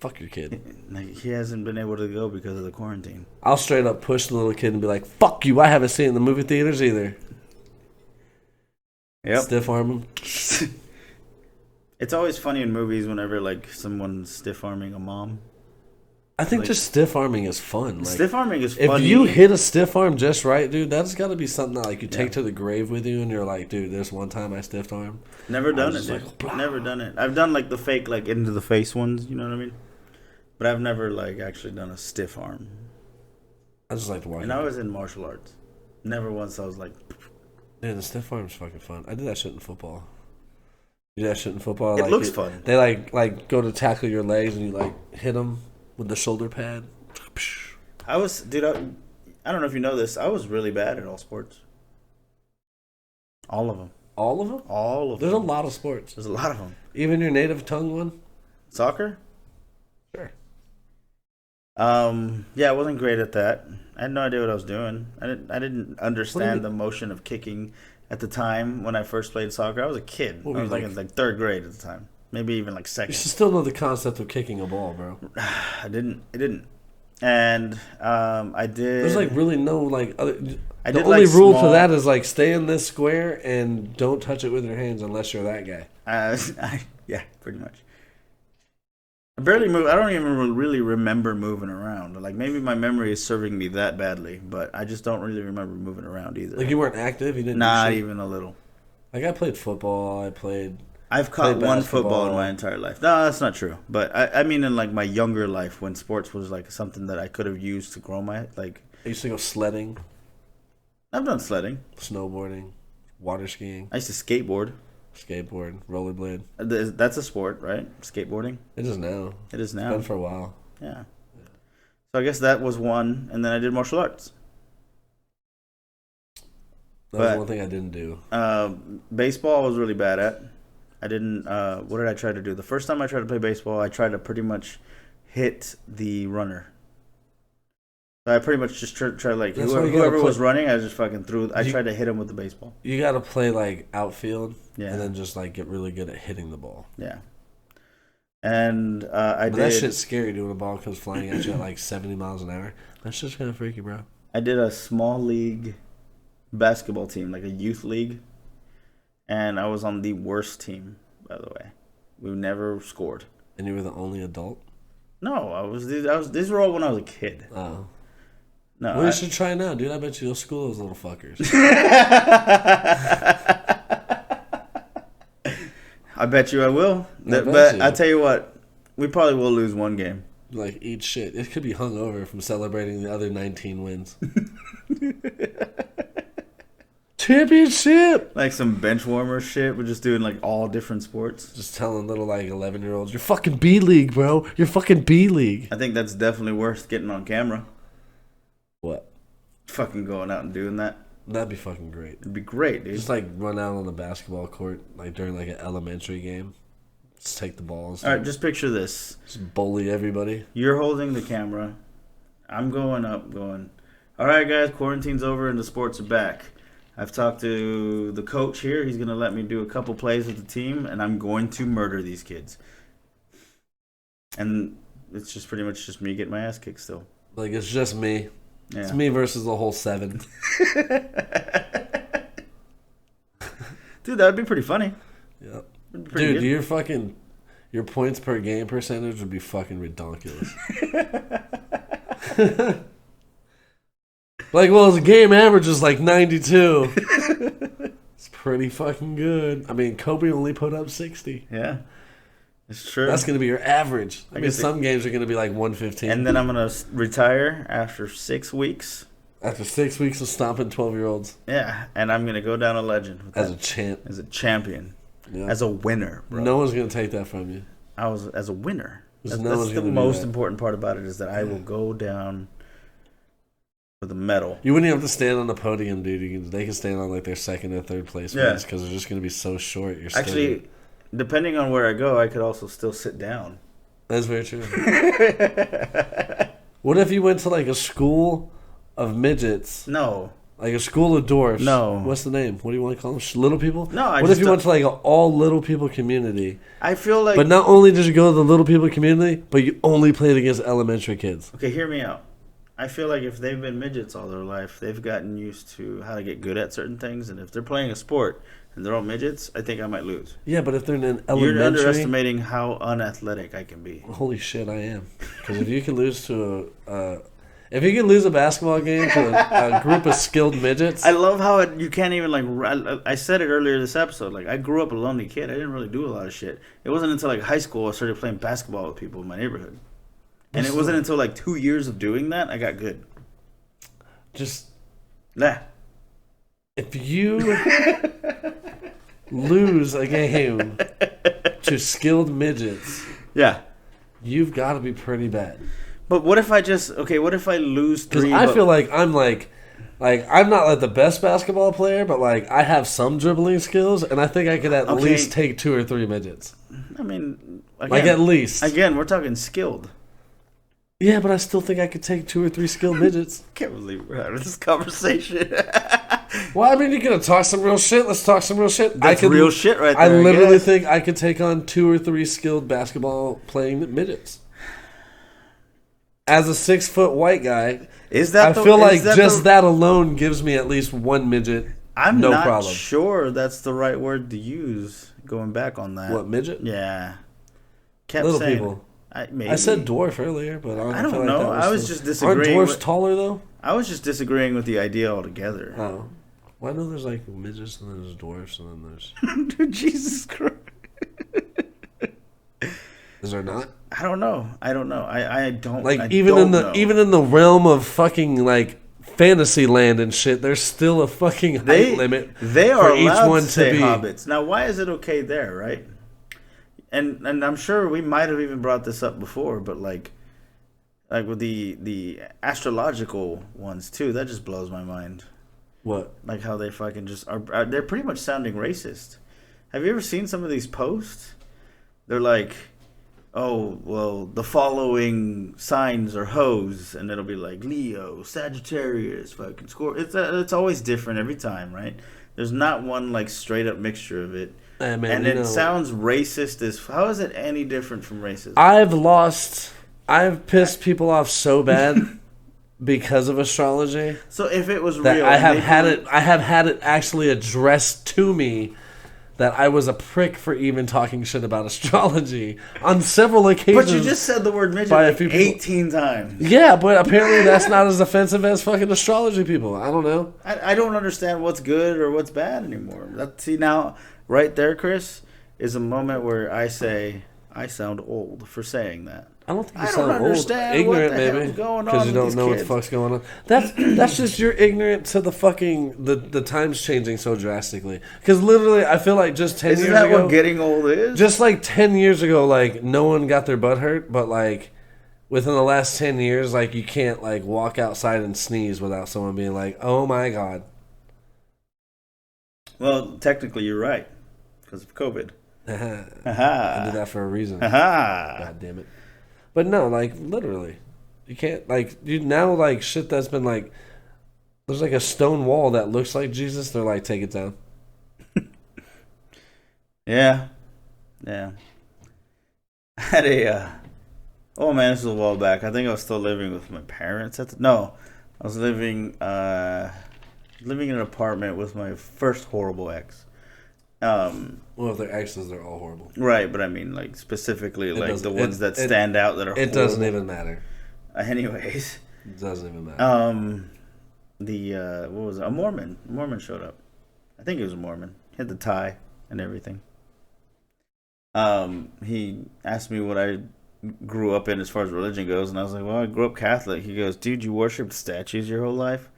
Fuck your kid. Like, he hasn't been able to go because of the quarantine. I'll straight up push the little kid and be like, fuck you, I haven't seen it in the movie theaters either. Yep. Stiff arm him. It's always funny in movies whenever like someone's stiff arming a mom. I think just stiff arming is fun. Like, stiff arming is if funny. you hit a stiff arm just right, dude, that's got to be something that like you take to the grave with you, and you're like, dude, there's one time I stiff arm. Never done it. Like, never done it. I've done like the fake like into the face ones. You know what I mean? But I've never like actually done a stiff arm. I just like to watch. And I was in martial arts. Never once I was like. Yeah, the stiff arm's fucking fun. I did that shit in football. You do that shit in football. It like, looks fun. They like go to tackle your legs and you like hit them. with the shoulder pad. I don't know if you know this. I was really bad at all sports. All of them. All of them? All of them. There's a lot of sports. There's a lot of them. Even your native tongue one? Soccer? Sure. Yeah, I wasn't great at that. I had no idea what I was doing. I didn't understand the motion of kicking at the time when I first played soccer. I was a kid. I was in third grade at the time. Maybe even second. You should still know the concept of kicking a ball, bro. I didn't. And I did. There's really no other. I the did only rule small, to that is stay in this square and don't touch it with your hands unless you're that guy. Yeah, pretty much. I barely move. I don't even really remember moving around. Maybe my memory is serving me that badly, but I just don't really remember moving around either. You weren't active. You didn't. Not even a little. I played football. I've caught one football in my entire life. No, that's not true. But I mean, in my younger life, when sports was something that I could have used to grow my I used to go sledding. I've done sledding, snowboarding, water skiing. I used to skateboard, rollerblade. That's a sport, right? Skateboarding. It is now. It's been for a while. Yeah. So I guess that was one, and then I did martial arts. That was one thing I didn't do. Baseball I was really bad at. I didn't. What did I try to do? The first time I tried to play baseball, I tried to pretty much hit the runner. So I pretty much just tried whoever was running, I just fucking threw. I tried to hit him with the baseball. You got to play outfield, yeah, and then just get really good at hitting the ball. Yeah. And I did. That shit's scary when a ball comes flying at you at 70 miles an hour. That's just kind of freaky, bro. I did a small league basketball team, a youth league. And I was on the worst team, by the way. We never scored. And you were the only adult? No, I was. These were all when I was a kid. Oh. No. Well, you should try now, dude. I bet you'll school those little fuckers. I bet you I will. But I tell you what, we probably will lose one game. Eat shit. It could be hungover from celebrating the other 19 wins. Championship! Some bench warmer shit. We're just doing all different sports. Just telling little 11-year-olds, you're fucking B-League, bro. You're fucking B-League. I think that's definitely worth getting on camera. What? Fucking going out and doing that. That'd be fucking great. It'd be great, dude. Just run out on the basketball court during an elementary game. Just take the balls. Alright, just picture this. Just bully everybody. You're holding the camera. I'm going up, going, alright guys, quarantine's over and the sports are back. I've talked to the coach here. He's going to let me do a couple plays with the team, and I'm going to murder these kids. And it's just pretty much just me getting my ass kicked still. It's just me. Yeah. It's me versus the whole 7. Dude, that would be pretty funny. Yep. Dude, good. Your points per game percentage would be fucking ridiculous. The game average is 92. It's pretty fucking good. I mean, Kobe only put up 60. Yeah, it's true. That's going to be your average. I mean, some games are going to be 115. And then I'm going to retire after 6 weeks. After 6 weeks of stomping 12-year-olds. Yeah, and I'm going to go down a legend. As a champ. As a champion. Yeah. As a winner, bro. No one's going to take that from you. I was as a winner. That's the most important part about it is that I will go down with a medal. You wouldn't even have to stand on the podium, dude. They can stand on their second or third place ones because they're just going to be so short. You're actually, depending on where I go, I could also still sit down. That's very true. What if you went to a school of midgets? No. A school of dwarfs? No. What's the name? What do you want to call them? Little people? No. What if you went to an all little people community? I feel like. But not only did you go to the little people community, but you only played against elementary kids. Okay, hear me out. I feel like if they've been midgets all their life, they've gotten used to how to get good at certain things. And if they're playing a sport and they're all midgets, I think I might lose. Yeah, but if they're in an elementary... You're underestimating how unathletic I can be. Holy shit, I am. Because if you can lose to if you can lose a basketball game to a group of skilled midgets... I love how you can't even, I said it earlier this episode, I grew up a lonely kid. I didn't really do a lot of shit. It wasn't until, high school I started playing basketball with people in my neighborhood. And it wasn't until 2 years of doing that I got good. Just nah. If you lose a game to skilled midgets, yeah, you've got to be pretty bad. But what if I just what if I lose Because three? I feel like I'm I'm not like the best basketball player, but like I have some dribbling skills, and I think I could at least take 2 or 3 midgets. I mean, again, like at least. Again, we're talking skilled. Yeah, but I still think I could take 2 or 3 skilled midgets. Can't believe we're having this conversation. Well, I mean, you're gonna talk some real shit. Let's talk some real shit. That's real shit right there. I literally think I could take on 2 or 3 skilled basketball playing midgets. As a 6-foot white guy, I feel like that alone gives me at least 1 midget. I'm no not problem. Sure that's the right word to use. Going back on that. What, midget? Yeah. Little people. I said dwarf earlier, but I don't know. I was just disagreeing. Aren't dwarfs taller though? I was just disagreeing with the idea altogether. Oh, well, I know there's like midgets and then there's dwarfs and then there's. Jesus Christ. Is there not? I don't know. I don't like even in the realm of fucking like fantasy land and shit. There's still a fucking height limit. They are allowed to say hobbits. Now, why is it okay there, right? And I'm sure we might have even brought this up before, but like with the astrological ones too, that just blows my mind. What? Like how they fucking just are they're pretty much sounding racist. Have you ever seen some of these posts? They're like, oh, well, the following signs are hoes, and it'll be like Leo, Sagittarius, fucking Scorpio. It's always different every time, right? There's not one like straight up mixture of it. Man, and it sounds racist as... How is it any different from racism? I've pissed people off so bad because of astrology. So if it was real... I have had it actually addressed to me that I was a prick for even talking shit about astrology on several occasions. But you just said the word midget like 18 times. Yeah, but apparently that's not as offensive as fucking astrology people. I don't know. I don't understand what's good or what's bad anymore. See, now... Right there, Chris, is a moment where I say I sound old for saying that. I don't think you sound old. Ignorant, maybe, because you don't know what the fuck's going on. That's just you're ignorant to the fucking the times changing so drastically. Because literally, I feel like just 10 years ago, isn't that what getting old is? Just like 10 years ago, like no one got their butt hurt, but like within the last 10 years, like you can't like walk outside and sneeze without someone being like, "Oh my god." Well, technically, you're right. Because of COVID. I did that for a reason. God damn it. But no, like, literally. You can't, like, you now, like, shit that's been, like, there's, like, a stone wall that looks like Jesus. They're like, take it down. Yeah. I had oh, man, this was a while back. I think I was still living with my parents I was living in an apartment with my first horrible ex. Well, if they're exes, they're all horrible. Right, but I mean, like, specifically, like, the ones that stand out that are horrible. It doesn't even matter. Anyways. It doesn't even matter. What was it? A Mormon. A Mormon showed up. I think he was a Mormon. He had the tie and everything. He asked me what I grew up in as far as religion goes, and I was like, well, I grew up Catholic. He goes, dude, you worshipped statues your whole life?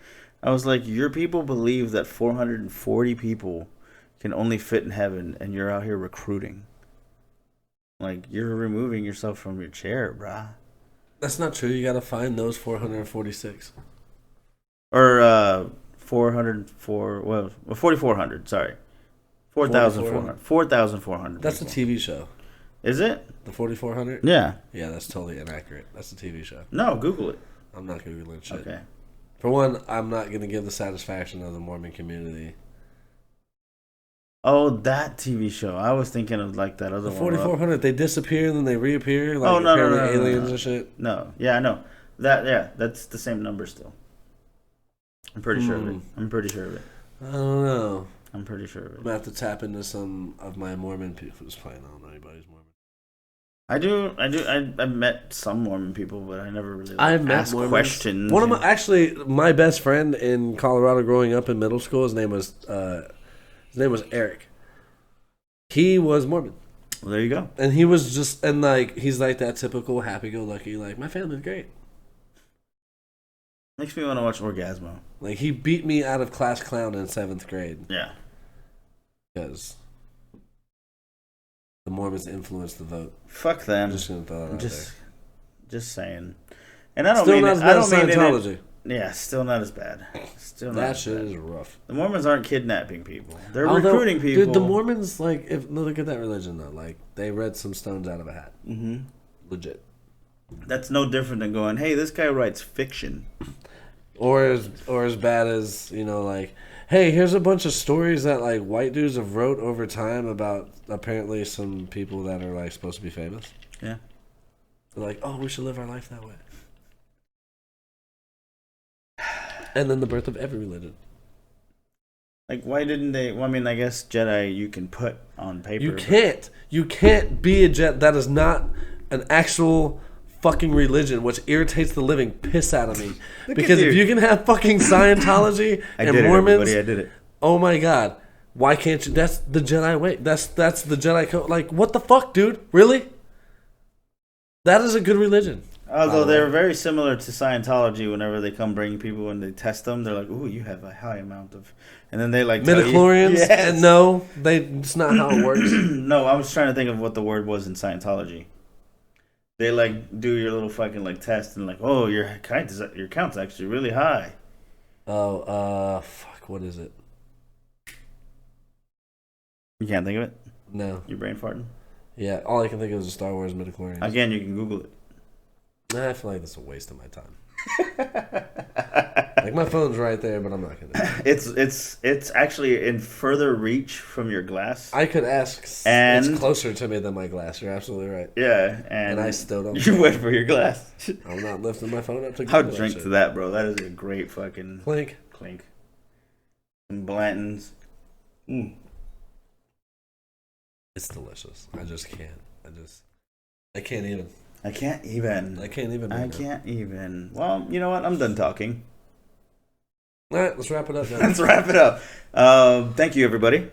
I was like, your people believe that 440 people can only fit in heaven, and you're out here recruiting. Like, you're removing yourself from your chair, brah. That's not true. You gotta find those 446. Or 404. Well, 4,400. Sorry, 4,400. 4,400. That's a TV show. Is it the 4,400? Yeah. Yeah, that's totally inaccurate. That's a TV show. No, Google it. I'm not googling shit. Okay. For one, I'm not gonna give the satisfaction of the Mormon community. Oh, that TV show. I was thinking of like that other the one. 4,400. They disappear and then they reappear. Like, no, aliens and shit. No, yeah, I know that. Yeah, that's the same number still. I'm pretty sure of it. I don't know. I'm pretty sure of it. I'm gonna have to tap into some of my Mormon people. Who's playing? I don't know anybody's Mormon. I've met some Mormon people, but I never really asked questions. One of my best friend in Colorado growing up in middle school. His name was Eric. He was Mormon. Well, there you go. And he was just, and like, he's like that typical happy-go-lucky, like, my family's great. Makes me want to watch Orgasmo. Like, he beat me out of class clown in 7th grade. Yeah. Because the Mormons influenced the vote. Fuck them. I'm just gonna throw that out there. Just saying. And I don't Still mean not it, as I bad don't as mean it. Scientology. Yeah, still not as bad. Still not That as shit bad. is rough. The Mormons aren't kidnapping people. They're Although, recruiting people. Dude, the Mormons, like, look at that religion though. Like, they read some stones out of a hat. Mm-hmm. Legit. That's no different than going, hey, this guy writes fiction. Or as bad as, like, hey, here's a bunch of stories that, like, white dudes have wrote over time about apparently some people that are, like, supposed to be famous. Yeah. They're like, oh, we should live our life that way. And then the birth of every religion. Like, why didn't they? Well, I mean, I guess Jedi you can put on paper. You can't. You can't be a Jedi. That is not an actual fucking religion, which irritates the living piss out of me. Because if you can have fucking Scientology and Mormons, I did it. Oh my god, why can't you? That's the Jedi way. That's the Jedi code. Like, what the fuck, dude? Really? That is a good religion. Although they're very similar to Scientology. Whenever they come bring people and they test them, they're like, "Ooh, you have a high amount of," and then they like midichlorians. Yes. And no, it's not how it works. No, I was trying to think of what the word was in Scientology. They like do your little fucking like test and like, oh, your count's actually really high. Oh, fuck, what is it? You can't think of it? No. Your brain farting? Yeah, all I can think of is the Star Wars midichlorians. Again, you can Google it. I feel like that's a waste of my time. Like, my phone's right there, but I'm not gonna. It's actually in further reach from your glass. I could ask. And it's closer to me than my glass. You're absolutely right. Yeah, and I still don't. You went for your glass. I'm not lifting my phone up to. I'll drink to that, bro. That is a great fucking clink. And Blanton's. It's delicious. I just can't. I can't even. I can't even. Well, you know what? I'm done talking. All right, let's wrap it up. Then. Let's wrap it up. Thank you, everybody.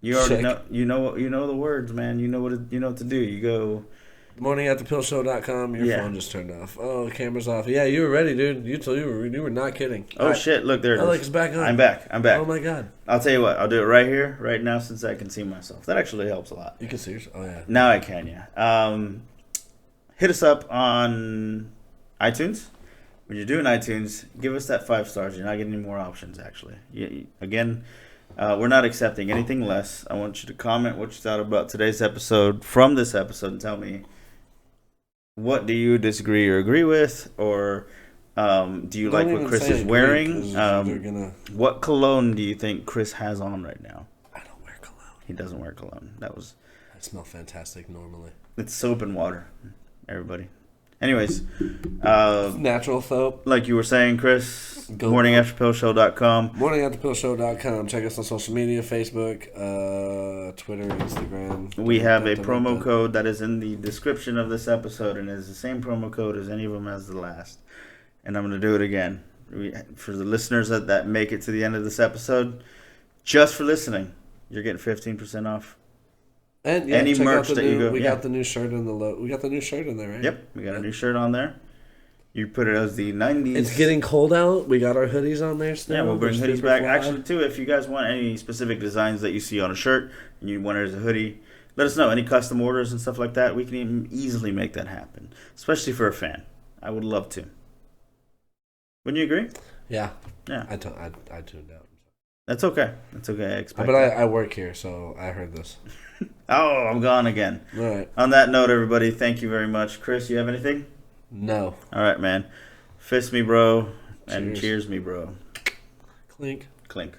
You already know. You know the words, man. You know what to do. You go. morningatthepillshow.com. Your phone just turned off. Oh, camera's off. Yeah, you were ready, dude. You were not kidding. Oh shit! Look, there it is. Alex is back on. I'm back. Oh my god. I'll tell you what. I'll do it right here, right now, since I can see myself. That actually helps a lot. You can see yourself. Oh yeah. Now I can. Yeah. Hit us up on iTunes. When you're doing iTunes, give us that 5 stars. You're not getting any more options, actually. Again, we're not accepting anything less. I want you to comment what you thought about today's episode from this episode and tell me what do you disagree or agree with, or do you like what Chris is wearing? What cologne do you think Chris has on right now? I don't wear cologne. He doesn't wear cologne. I smell fantastic normally. It's soap and water, everybody. Anyways, natural soap. Like you were saying, Chris, morningatthepillshow.com. Morningatthepillshow.com. Check us on social media, Facebook, Twitter, Instagram. We have a promo code that is in the description of this episode, and it is the same promo code as any of them as the last. And I'm going to do it again. For the listeners that make it to the end of this episode, just for listening, you're getting 15% off. And any merch that you go. We got the new shirt in we got the new shirt in there, right? Yep, we got a new shirt on there. You put it as the 90s. It's getting cold out. We got our hoodies on there still. Yeah, we'll bring hoodies back. Actually, too, if you guys want any specific designs that you see on a shirt and you want it as a hoodie, let us know. Any custom orders and stuff like that, we can easily make that happen. Especially for a fan. I would love to. Wouldn't you agree? Yeah. Yeah. I tuned out. That's okay. That's okay. I expect But I work here, so I heard this. Oh, I'm gone again. All right. On that note, everybody, thank you very much. Chris, you have anything? No. All right, man. Fist me, bro. And cheers me, bro. Clink. Clink.